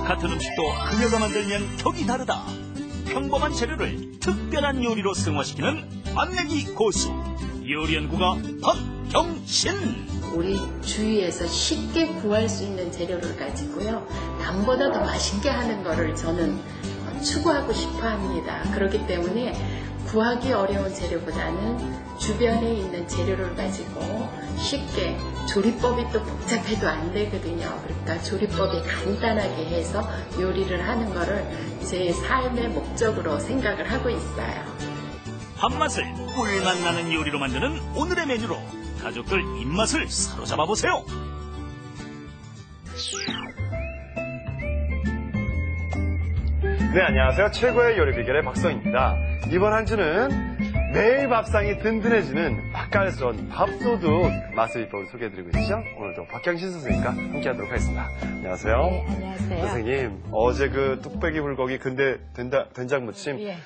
같은 음식도 그녀가 만들면 격이 다르다. 평범한 재료를 특별한 요리로 승화시키는 맛내기 고수 요리연구가 박경신. 우리 주위에서 쉽게 구할 수 있는 재료를 가지고요, 남보다 더 맛있게 하는 거를 저는 추구하고 싶어 합니다. 그렇기 때문에 구하기 어려운 재료보다는 주변에 있는 재료를 가지고 쉽게, 조리법이 또 복잡해도 안 되거든요. 그러니까 조리법이 간단하게 해서 요리를 하는 거를 제 삶의 목적으로 생각을 하고 있어요. 밥맛을 꿀맛 나는 요리로 만드는 오늘의 메뉴로 가족들 입맛을 사로잡아 보세요. 네, 안녕하세요. 최고의 요리 비결의 박성입니다. 이번 한 주는 매일 밥상이 든든해지는 맛깔스러운 밥도둑 맛의 비법을 소개해드리고 있죠. 오늘도 박경신 선생님과 함께하도록 하겠습니다. 안녕하세요. 네, 안녕하세요. 선생님, 어제 그 뚝배기 불고기 근데 된장무침, 예.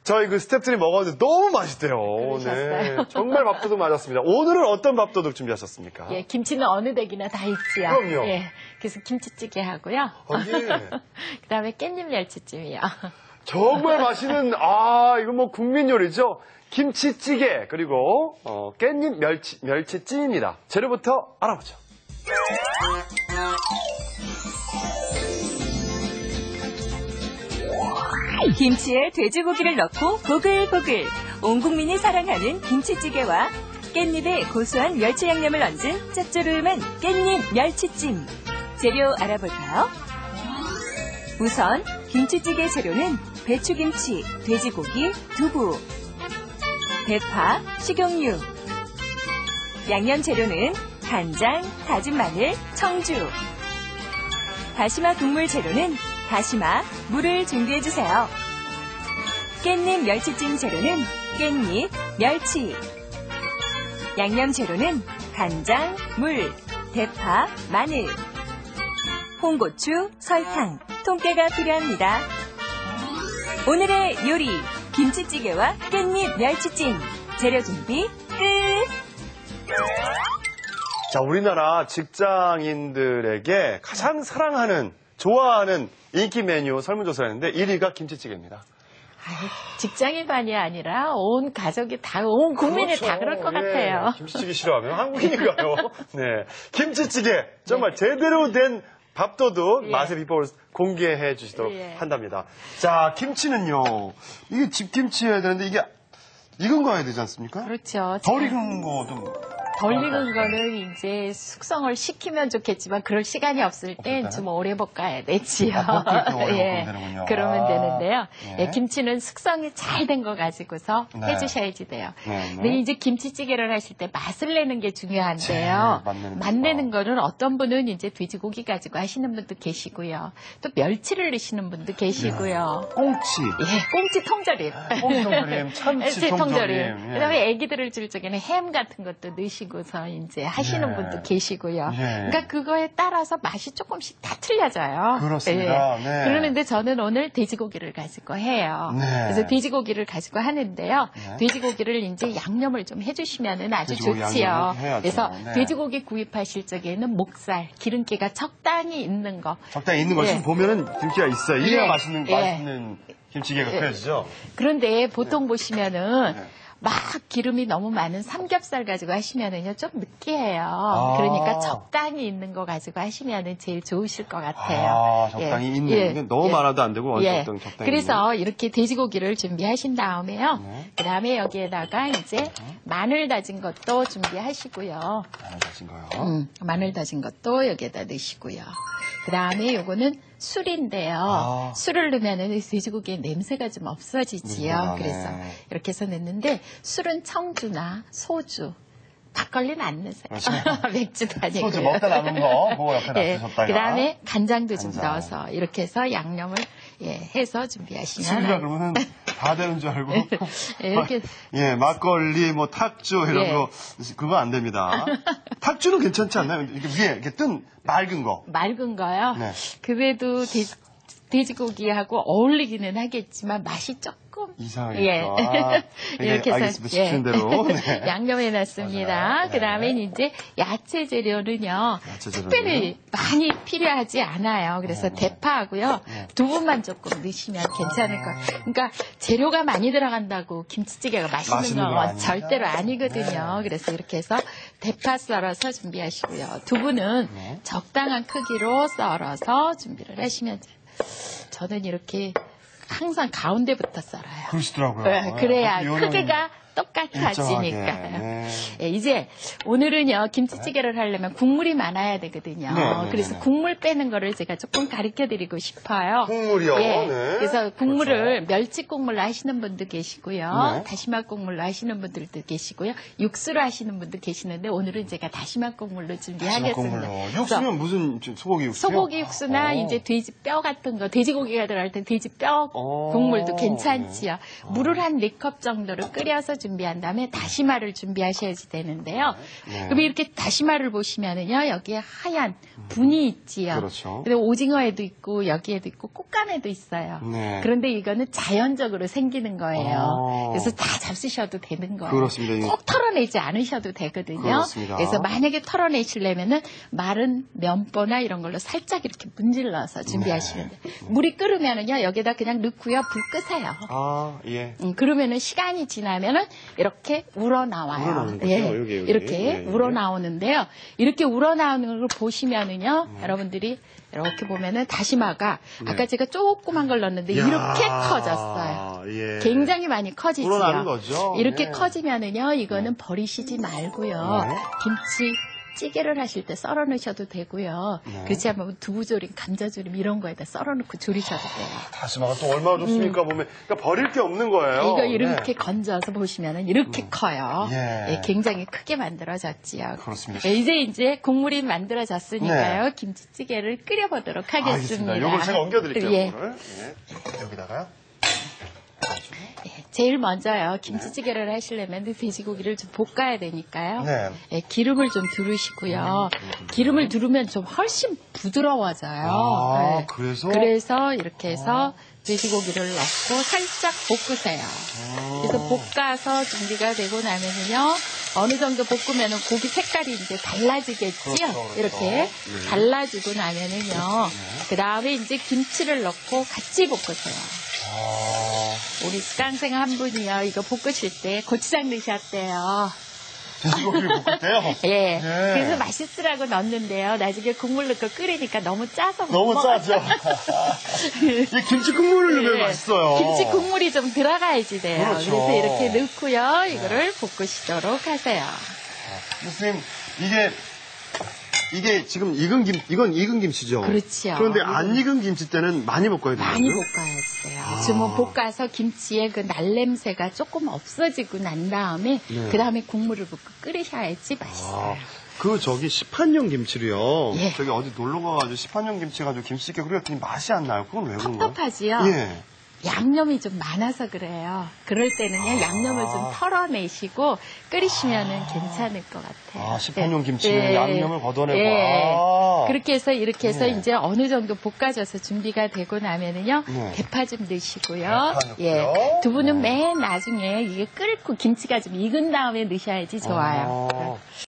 저희 그 스태프들이 먹었는데 너무 맛있대요. 그러셨어요? 네, 정말 밥도둑 맞았습니다. 오늘은 어떤 밥도둑 준비하셨습니까? 예, 김치는 어느 댁이나 다 있지요. 그럼요. 예, 그래서 김치찌개 하고요. 예. 그다음에 깻잎 멸치찜이요. 정말 맛있는, 이건 뭐 국민 요리죠. 김치찌개, 그리고 깻잎 멸치찜입니다. 재료부터 알아보죠. 김치에 돼지고기를 넣고 보글보글 온 국민이 사랑하는 김치찌개와 깻잎에 고소한 멸치 양념을 얹은 짭조름한 깻잎 멸치찜. 재료 알아볼까요? 우선 김치찌개 재료는 배추김치, 돼지고기, 두부, 대파, 식용유. 양념 재료는 간장, 다진 마늘, 청주. 다시마 국물 재료는 다시마, 물을 준비해주세요. 깻잎 멸치찜 재료는 깻잎, 멸치. 양념 재료는 간장, 물, 대파, 마늘. 홍고추, 설탕, 통깨가 필요합니다. 오늘의 요리, 김치찌개와 깻잎 멸치찜. 재료 준비 끝! 자, 우리나라 직장인들에게 가장 사랑하는, 좋아하는 인기 메뉴 설문조사였는데 1위가 김치찌개입니다. 직장인만이 아니라 온 가족이 다, 온 국민이 그렇죠. 다 그럴 것 예, 같아요. 김치찌개 싫어하면 한국인인가요? 네, 김치찌개 정말 네. 제대로 된 밥도둑 예. 맛의 비법을 공개해 주시도록 예. 한답니다. 자, 김치는요, 이게 집김치여야 되는데 이게 익은 거 해야 되지 않습니까? 그렇죠. 덜 익은 거 좀. 덜 익은 거는 이제 숙성을 시키면 좋겠지만 그럴 시간이 없을 땐 좀 오래 볶아야 되지요. 볶을 때 오래 볶으면 되는군요. 그러면 되는데요. 예. 예, 김치는 숙성이 잘 된 거 가지고서 네. 해주셔야지 돼요. 네. 근데 이제 김치찌개를 하실 때 맛을 내는 게 중요한데요. 제일 맛내는 거는 어떤 분은 이제 돼지고기 가지고 하시는 분도 계시고요. 또 멸치를 넣으시는 분도 계시고요. 꽁치. 예, 꽁치 통조림. 꽁치 통조림, 참치 통조림. 예. 그다음에 아기들을 줄 적에는 햄 같은 것도 넣으시고서 이제 하시는 예. 분도 계시고요. 예. 그러니까 그거에 따라서 맛이 조금씩 다 틀려져요. 그렇습니다. 예. 네. 그러는데 저는 오늘 돼지고기를 가지고 해요. 네. 그래서 돼지고기를 가지고 하는데요. 네. 돼지고기를 이제 양념을 좀 해주시면은 아주 돼지고기 좋지요. 양념을 해야죠. 그래서 네. 돼지고기 구입하실 적에는 목살, 기름기가 적당히 있는 거. 적당히 있는 거 예. 지금 보면은 김치가 있어요. 이래야 예. 맛있는 김치찌개가 끓여지죠. 그런데 보통 보시면은 네. 막 기름이 너무 많은 삼겹살 가지고 하시면은요 좀 느끼해요. 아. 그러니까 적당히 있는 거 가지고 하시면은 제일 좋으실 것 같아요. 적당히 예. 있는. 예. 이게 너무 예. 많아도 안 되고 예. 적당히 그래서 이렇게 돼지고기를 준비하신 다음에요. 네. 그다음에 여기에다가 이제 마늘 다진 것도 준비하시고요. 마늘 다진 거요. 마늘 다진 것도 여기에다 넣으시고요. 그다음에 요거는 술인데요. 술을 넣으면은 돼지고기의 냄새가 좀 없어지지요. 냄새가, 그래서 네. 이렇게 해서 넣는데 술은 청주나 소주, 막걸리는 안 넣으세요. 그렇죠. 맥주도 아니고요. 소주 먹다 남은 거 그거 옆에 놔두셨다가. 그다음에 간장도 좀 간장. 넣어서 이렇게 해서 양념을 해서 준비하시면 술이라 그러면 다 되는 줄 알고. 이렇게 예, 막걸리, 뭐 탁주 이런 예. 거 그거 안 됩니다. 탁주는 괜찮지 않나요? 이게 위에 이렇게 뜬 맑은 거. 맑은 거요. 네. 그래도 돼지고기하고 어울리기는 하겠지만 맛이 조금 조금 이상하게. 예. 이렇게 해서 알겠습니다. 시키는 대로. 네. 양념해놨습니다. 맞아요. 그 다음에 네. 이제 야채 재료는요. 야채 재료는? 특별히 많이 필요하지 않아요. 그래서 대파하고요. 두부만 조금 넣으시면 괜찮을 거예요. 그러니까 재료가 많이 들어간다고 김치찌개가 맛있는 맛있는 거 건 아니에요? 절대로 아니거든요. 그래서 이렇게 해서 대파 썰어서 준비하시고요. 두부는 적당한 크기로 썰어서 준비를 하시면 돼요. 저는 이렇게 항상 가운데부터 썰어요. 그러시더라고요. 네, 그래야 요령이 크기가 똑같아지니까요. 일정하게. 네. 예, 이제 오늘은요 김치찌개를 하려면 국물이 많아야 되거든요. 네, 그래서 네. 국물 빼는 거를 제가 조금 가르쳐드리고 싶어요. 국물이요? 예, 네. 그래서 국물을 그렇죠. 멸치 국물로 하시는 분도 계시고요, 네. 다시마 국물로 하시는 분들도 계시고요, 육수로 하시는 분도 계시는데 오늘은 제가 다시마 국물로 준비하겠습니다. 국물로. 그래서 육수면 무슨 소고기 육수요? 소고기 육수나 어. 이제 돼지 뼈 같은 거, 돼지고기가 들어갈 때 돼지 뼈 국물도 괜찮지요. 물을 한 4컵 정도를 끓여서 준비한 다음에 다시마를 준비하셔야지 되는데요. 네. 그럼 이렇게 다시마를 보시면은요, 여기에 하얀 분이 있지요. 그렇죠. 근데 오징어에도 있고 여기에도 있고 꽃감에도 있어요. 네. 그런데 이거는 자연적으로 생기는 거예요. 아. 그래서 다 잡수셔도 되는 거예요. 그렇습니다. 꼭 털어내지 않으셔도 되거든요. 그렇습니다. 그래서 만약에 털어내시려면은 마른 면보나 이런 걸로 살짝 이렇게 문질러서 준비하시면 돼요. 물이 끓으면은요, 여기다 그냥 넣고요, 불 끄세요. 아, 예. 그러면은 시간이 지나면은 이렇게 우러나와요. 우러나오는 거죠? 예, 여기. 이렇게 예, 예. 우러나오는데요. 이렇게 우러나오는 걸 보시면은요, 여러분들이 이렇게 보면은 다시마가 아까 제가 조그만 걸 넣었는데 이야, 이렇게 커졌어요. 예. 굉장히 많이 커지지요. 우러나는 거죠? 이렇게 예. 커지면은요, 이거는 버리시지 말고요. 네. 김치 찌개를 하실 때 썰어 넣으셔도 되고요. 네. 그렇지 않으면 두부조림, 감자조림 이런 거에다 썰어 넣고 조리셔도 돼요. 다시마가 또 얼마나 좋습니까, 보면. 그러니까 버릴 게 없는 거예요. 이거 이렇게 네. 건져서 보시면은 이렇게 커요. 예. 예, 굉장히 크게 만들어졌지요. 그렇습니다. 예, 이제 국물이 만들어졌으니까요. 김치찌개를 끓여보도록 하겠습니다. 알겠습니다. 요걸 제가 옮겨드릴게요. 예. 이거를. 예. 여기다가요. 예, 제일 먼저요. 김치찌개를 하시려면 돼지고기를 좀 볶아야 되니까요. 네. 예, 기름을 좀 두르시고요. 기름을 두르면 좀 훨씬 부드러워져요. 아, 예. 그래서? 그래서 이렇게 해서 돼지고기를 넣고 살짝 볶으세요. 그래서 볶아서 준비가 되고 나면은요, 어느 정도 볶으면은 고기 색깔이 이제 달라지겠지요. 그렇죠. 이렇게 달라지고 나면은요, 그 다음에 이제 김치를 넣고 같이 볶으세요. 우리 수강생 한 분이요, 이거 볶으실 때 고추장 넣으셨대요. 돼지고기를 볶을 때요? 예. 예. 그래서 맛있으라고 넣었는데요. 나중에 국물 넣고 끓이니까 너무 짜서 못 너무 먹어요. 짜죠? 이 김치 국물을 넣으면 예. 맛있어요. 김치 국물이 좀 들어가야지 돼요. 그렇죠. 그래서 이렇게 넣고요. 이거를 볶으시도록 하세요. 교수님, 이게 지금 이건 익은 김치죠? 그렇지요. 그런데 안 익은 김치 때는 많이 볶아야 돼요. 많이 볶아야지 돼요. 지금 볶아서 김치의 그 날냄새가 조금 없어지고 난 다음에 네. 그 다음에 국물을 붓고 끓이셔야지 맛있어요. 저기 시판용 김치로요. 예. 저기 어디 놀러 가가지고 시판용 김치 가지고 김치찌개 끓였더니 맛이 안 나요. 그건 왜 그런 거예요? 텁텁하지요? 예. 양념이 좀 많아서 그래요. 그럴 때는요, 양념을 좀 털어내시고 끓이시면은 괜찮을 것 같아요. 시판용 김치는 양념을 걷어내고. 예. 아. 그렇게 해서 이렇게 해서 네. 이제 어느 정도 볶아져서 준비가 되고 나면은요, 네. 대파 좀 넣으시고요. 대파 넣고요. 예. 두부는 맨 나중에 이게 끓고 김치가 좀 익은 다음에 넣으셔야지 좋아요.